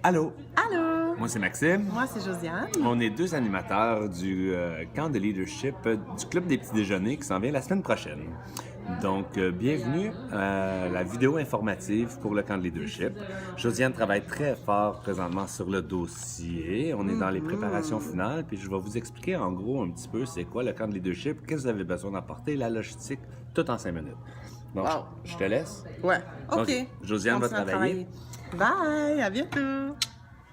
Allô, Allô! moi c'est Maxime. Moi, c'est Josiane. On est deux animateurs du camp de leadership du Club des petits déjeuners qui s'en vient la semaine prochaine. Donc, bienvenue à la vidéo informative pour le camp de leadership. Josiane travaille très fort présentement sur le dossier. On est dans les préparations finales, puis je vais vous expliquer en gros un petit peu c'est quoi le camp de leadership, qu'est-ce que vous avez besoin d'apporter, la logistique, tout en 5 minutes. Donc, Wow. je te laisse. Ouais, Donc, OK. Josiane va Continue à travailler. Bye! À bientôt!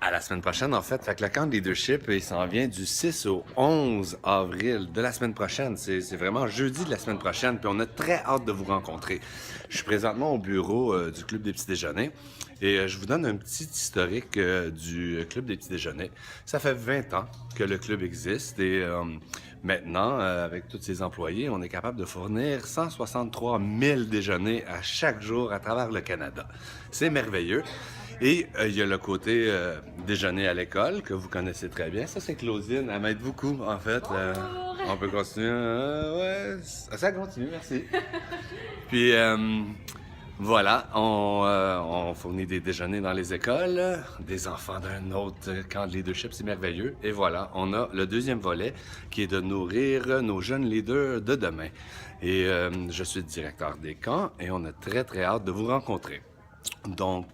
À la semaine prochaine, en fait. Fait que le camp de leadership, il s'en vient du 6 au 11 avril de la semaine prochaine. C'est vraiment jeudi de la semaine prochaine, puis on a très hâte de vous rencontrer. Je suis présentement au bureau du Club des petits déjeuners et je vous donne un petit historique du Club des petits déjeuners. Ça fait 20 ans que le club existe et maintenant, avec tous ses employés, on est capable de fournir 163 000 déjeuners à chaque jour à travers le Canada. C'est merveilleux. Et il y a le côté déjeuner à l'école, que vous connaissez très bien. Ça, c'est Claudine. Elle m'aide beaucoup, en fait. On peut continuer. Ouais, ça continue, merci. Puis, voilà, on fournit des déjeuners dans les écoles, des enfants d'un autre camp de leadership, c'est merveilleux. Et voilà, on a le deuxième volet qui est de nourrir nos jeunes leaders de demain. Et je suis le directeur des camps et on a très, très hâte de vous rencontrer. Donc,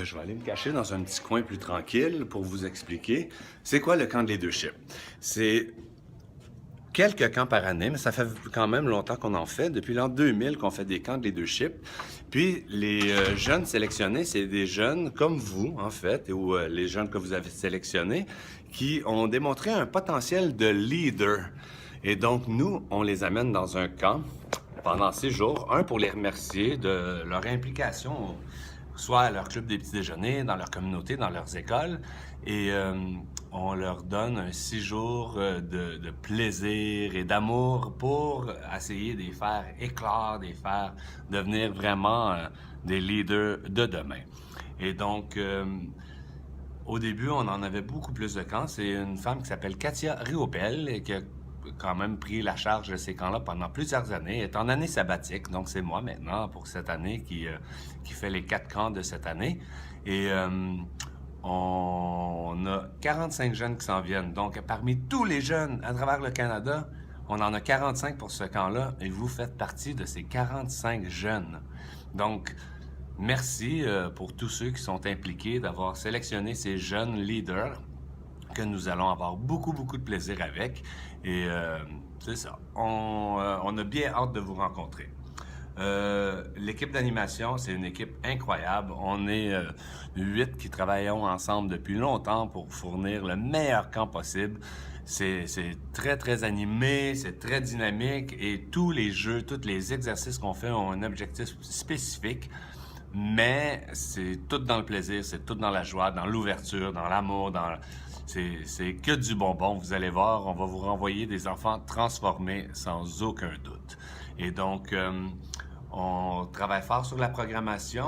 je vais aller me cacher dans un petit coin plus tranquille pour vous expliquer c'est quoi le camp de leadership. C'est quelques camps par année, mais ça fait quand même longtemps qu'on en fait. Depuis l'an 2000 qu'on fait des camps de leadership. Puis les jeunes sélectionnés, c'est des jeunes comme vous, en fait, ou les jeunes que vous avez sélectionnés, qui ont démontré un potentiel de leader. Et donc, nous, on les amène dans un camp pendant 6 jours. Un, pour les remercier de leur implication soit à leur club des petits déjeuners, dans leur communauté, dans leurs écoles. Et on leur donne un 6 jours de plaisir et d'amour pour essayer de les faire éclore, de les faire devenir vraiment des leaders de demain. Et donc, au début, on en avait beaucoup plus de camps. C'est une femme qui s'appelle Katia Riopel et qui a quand même pris la charge de ces camps-là pendant plusieurs années. Elle est en année sabbatique, donc c'est moi maintenant pour cette année qui fait les 4 camps de cette année. Et on a 45 jeunes qui s'en viennent. Donc parmi tous les jeunes à travers le Canada, on en a 45 pour ce camp-là et vous faites partie de ces 45 jeunes. Donc, merci pour tous ceux qui sont impliqués d'avoir sélectionné ces jeunes leaders que nous allons avoir beaucoup, beaucoup de plaisir avec. Et c'est ça. On a bien hâte de vous rencontrer. L'équipe d'animation, c'est une équipe incroyable. On est 8 qui travaillons ensemble depuis longtemps pour fournir le meilleur camp possible. C'est très, très animé, c'est très dynamique et tous les jeux, tous les exercices qu'on fait ont un objectif spécifique. Mais c'est tout dans le plaisir, c'est tout dans la joie, dans l'ouverture, dans l'amour, c'est que du bonbon. Vous allez voir, on va vous renvoyer des enfants transformés sans aucun doute. Et donc, on travaille fort sur la programmation,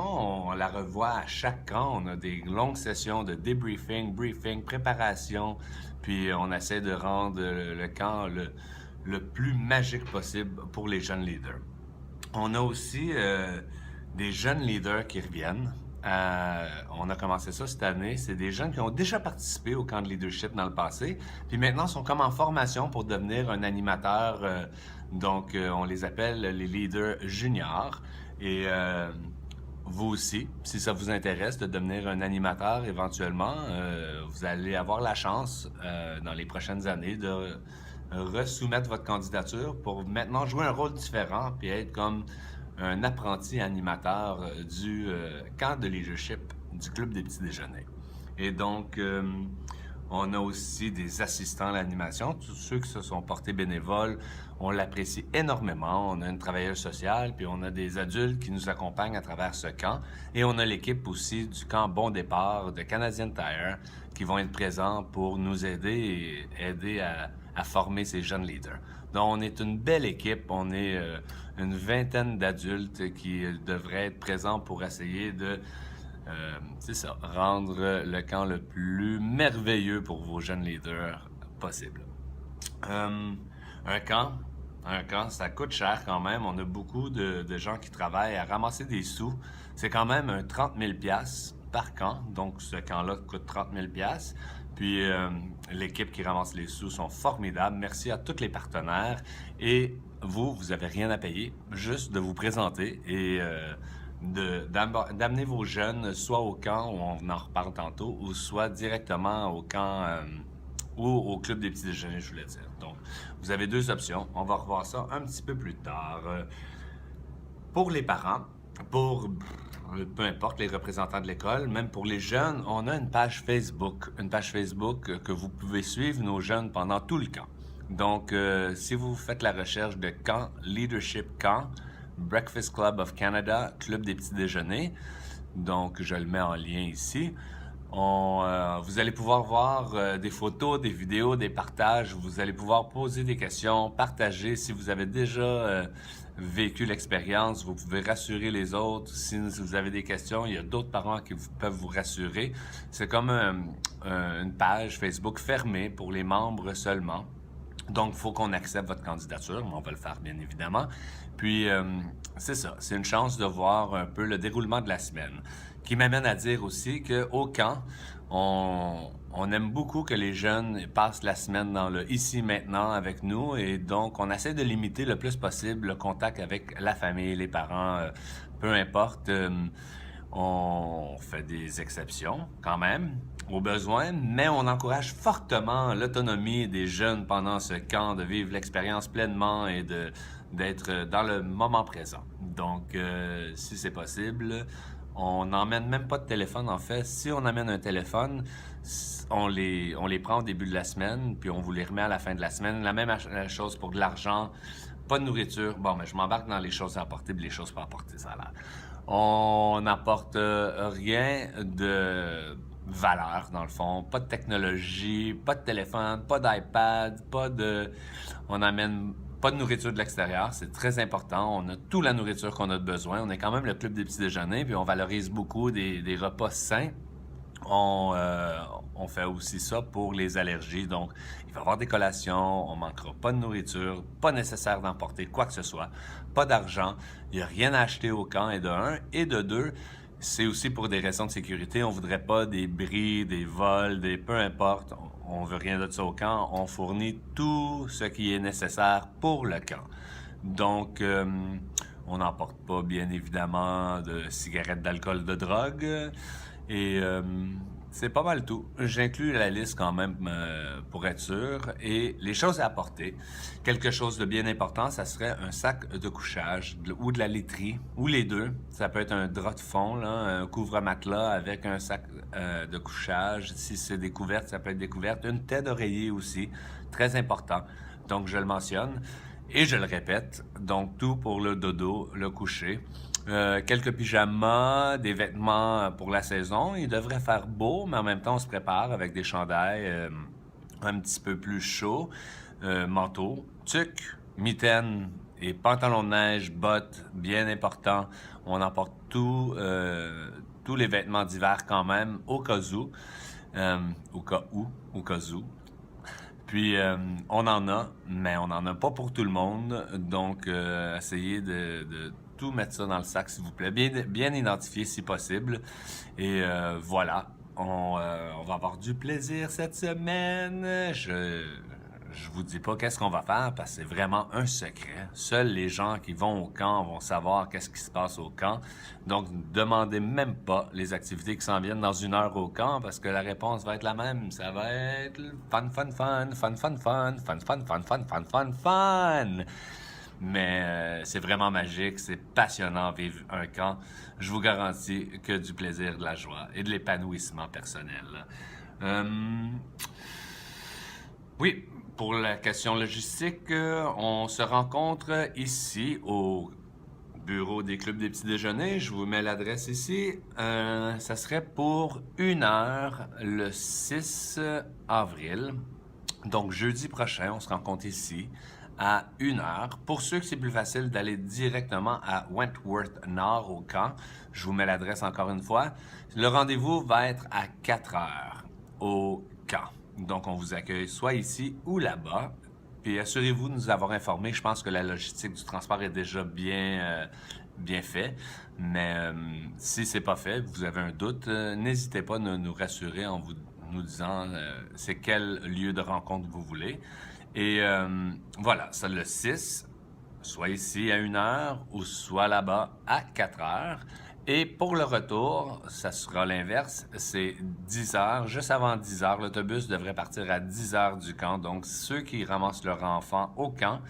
on la revoit à chaque camp. On a des longues sessions de débriefing, briefing, préparation, puis on essaie de rendre le camp le plus magique possible pour les jeunes leaders. On a aussi des jeunes leaders qui reviennent. On a commencé ça cette année. C'est des jeunes qui ont déjà participé au camp de leadership dans le passé, puis maintenant sont comme en formation pour devenir un animateur. Donc, on les appelle les leaders juniors. Et vous aussi, si ça vous intéresse de devenir un animateur éventuellement, vous allez avoir la chance dans les prochaines années de resoumettre votre candidature pour maintenant jouer un rôle différent puis être comme un apprenti animateur du camp de leadership du Club des petits déjeuners. Et donc, on a aussi des assistants à l'animation, tous ceux qui se sont portés bénévoles, on l'apprécie énormément. On a une travailleuse sociale, puis on a des adultes qui nous accompagnent à travers ce camp. Et on a l'équipe aussi du camp Bon Départ de Canadian Tire qui vont être présents pour nous aider et aider à former ces jeunes leaders. Donc, on est une belle équipe. On est une vingtaine d'adultes qui devraient être présents pour essayer de, c'est ça, rendre le camp le plus merveilleux pour vos jeunes leaders possible. Un camp, ça coûte cher quand même. On a beaucoup de gens qui travaillent à ramasser des sous. C'est quand même un 30 000 $. par camp. Donc, ce camp-là coûte 30 000 $. Puis, l'équipe qui ramasse les sous sont formidables. Merci à tous les partenaires. Et vous n'avez rien à payer, juste de vous présenter et d'amener vos jeunes soit au camp, où on en reparle tantôt, ou soit directement au camp ou au club des petits déjeuners, je voulais dire. Donc, vous avez deux options. On va revoir ça un petit peu plus tard. Pour les parents, pour peu importe les représentants de l'école, même pour les jeunes, on a une page Facebook. Une page Facebook que vous pouvez suivre nos jeunes pendant tout le camp. Donc, si vous faites la recherche de camp, Leadership Camp, Breakfast Club of Canada, Club des petits déjeuners, donc je le mets en lien ici. Vous allez pouvoir voir des photos, des vidéos, des partages. Vous allez pouvoir poser des questions, partager. Si vous avez déjà vécu l'expérience, vous pouvez rassurer les autres. Si vous avez des questions, il y a d'autres parents qui peuvent vous rassurer. C'est comme une page Facebook fermée pour les membres seulement. Donc, il faut qu'on accepte votre candidature, mais on va le faire bien évidemment. Puis, c'est ça, c'est une chance de voir un peu le déroulement de la semaine. Qui m'amène à dire aussi qu'au camp, on aime beaucoup que les jeunes passent la semaine dans le ici maintenant avec nous et donc on essaie de limiter le plus possible le contact avec la famille, les parents, peu importe. On fait des exceptions quand même aux besoins, mais on encourage fortement l'autonomie des jeunes pendant ce camp, de vivre l'expérience pleinement et d'être dans le moment présent. Donc, si c'est possible, on n'emmène même pas de téléphone en fait. Si on amène un téléphone, on les prend au début de la semaine, puis on vous les remet à la fin de la semaine. La même chose pour de l'argent, pas de nourriture. Bon, mais je m'embarque dans les choses à apporter, puis les choses pas apporter, ça a l'air. On n'apporte rien de valeur, dans le fond. Pas de technologie, pas de téléphone, pas d'iPad, on n'amène pas de nourriture de l'extérieur, c'est très important. On a toute la nourriture qu'on a besoin. On est quand même le club des petits déjeuners, puis on valorise beaucoup des repas sains. On fait aussi ça pour les allergies. Donc, il va y avoir des collations, on ne manquera pas de nourriture, pas nécessaire d'emporter quoi que ce soit, pas d'argent, il n'y a rien à acheter au camp, et de un. Et de deux, c'est aussi pour des raisons de sécurité. On ne voudrait pas des bris, des vols, peu importe. On ne veut rien de ça au camp. On fournit tout ce qui est nécessaire pour le camp. Donc, on n'emporte pas, bien évidemment, de cigarettes, d'alcool, de drogue. Et c'est pas mal tout. J'inclus la liste quand même pour être sûr. Et les choses à apporter, quelque chose de bien important, ça serait un sac de couchage ou de la literie, ou les deux. Ça peut être un drap de fond, là, un couvre-matelas avec un sac de couchage. Si c'est des couvertes, ça peut être des couvertes. Une tête d'oreiller aussi, très important. Donc, je le mentionne. Et je le répète, donc tout pour le dodo, le coucher. Quelques pyjamas, des vêtements pour la saison. Il devrait faire beau, mais en même temps, on se prépare avec des chandails un petit peu plus chauds, manteau, tuque, mitaine et pantalon de neige, bottes, bien important. On emporte tous les vêtements d'hiver quand même, au cas où. Au cas où. Puis, on en a, mais on n'en a pas pour tout le monde. Donc, essayez de tout mettre ça dans le sac, s'il vous plaît. Bien identifié si possible. Et voilà, on va avoir du plaisir cette semaine. Je vous dis pas qu'est-ce qu'on va faire parce que c'est vraiment un secret. Seuls les gens qui vont au camp vont savoir qu'est-ce qui se passe au camp. Donc, ne demandez même pas les activités qui s'en viennent dans 1 heure au camp parce que la réponse va être la même. Ça va être fun. Mais c'est vraiment magique, c'est passionnant vivre un camp. Je vous garantis que du plaisir, de la joie et de l'épanouissement personnel. Oui. Pour la question logistique, on se rencontre ici au bureau des clubs des petits déjeuners. Je vous mets l'adresse ici. Ça serait pour 1 heure le 6 avril. Donc jeudi prochain, on se rencontre ici à 1 heure. Pour ceux que c'est plus facile d'aller directement à Wentworth Nord au camp, je vous mets l'adresse encore une fois. Le rendez-vous va être à 4 heures au camp. Donc, on vous accueille soit ici ou là-bas. Puis assurez-vous de nous avoir informés. Je pense que la logistique du transport est déjà bien fait. Mais si c'est pas fait, vous avez un doute, n'hésitez pas à nous rassurer en nous disant c'est quel lieu de rencontre vous voulez. Et voilà, ça le 6, soit ici à 1h ou soit là-bas à 4h. Et pour le retour, ça sera l'inverse, c'est 10h. Juste avant 10h, l'autobus devrait partir à 10h du camp. Donc, ceux qui ramassent leur enfant au camp,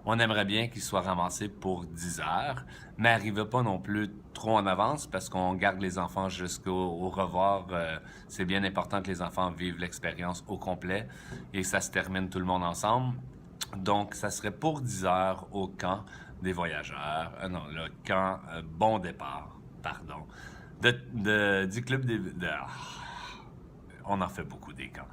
on aimerait bien qu'ils soient ramassés pour 10h. Mais n'arrivez pas non plus trop en avance parce qu'on garde les enfants jusqu'au revoir. C'est bien important que les enfants vivent l'expérience au complet et ça se termine tout le monde ensemble. Donc, ça serait pour 10h au camp des voyageurs. Non, le camp Bon Départ. Pardon, du club on en fait beaucoup des camps.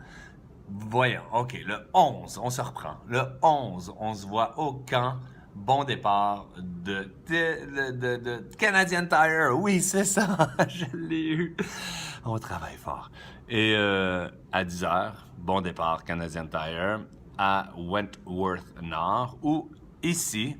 Voyons, OK, le 11, on se reprend. Le 11, on se voit au camp Bon Départ de Canadian Tire. Oui, c'est ça, je l'ai eu. On travaille fort. Et à 10h, Bon Départ Canadian Tire à Wentworth Nord ou ici,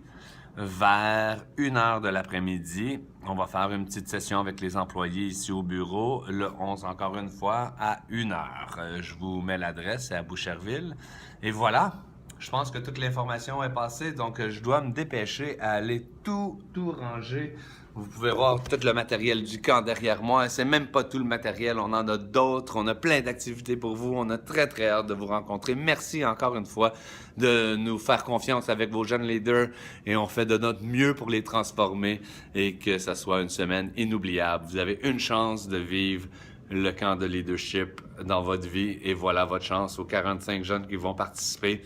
vers 1h de l'après-midi, on va faire une petite session avec les employés ici au bureau, le 11 encore une fois, à 1h. Je vous mets l'adresse, c'est à Boucherville. Et voilà, je pense que toute l'information est passée, donc je dois me dépêcher à aller tout ranger. Vous pouvez voir tout le matériel du camp derrière moi. C'est même pas tout le matériel, on en a d'autres. On a plein d'activités pour vous. On a très hâte de vous rencontrer. Merci encore une fois de nous faire confiance avec vos jeunes leaders et on fait de notre mieux pour les transformer et que ça soit une semaine inoubliable. Vous avez une chance de vivre le camp de leadership dans votre vie et voilà votre chance aux 45 jeunes qui vont participer.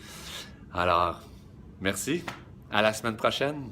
Alors, merci. À la semaine prochaine.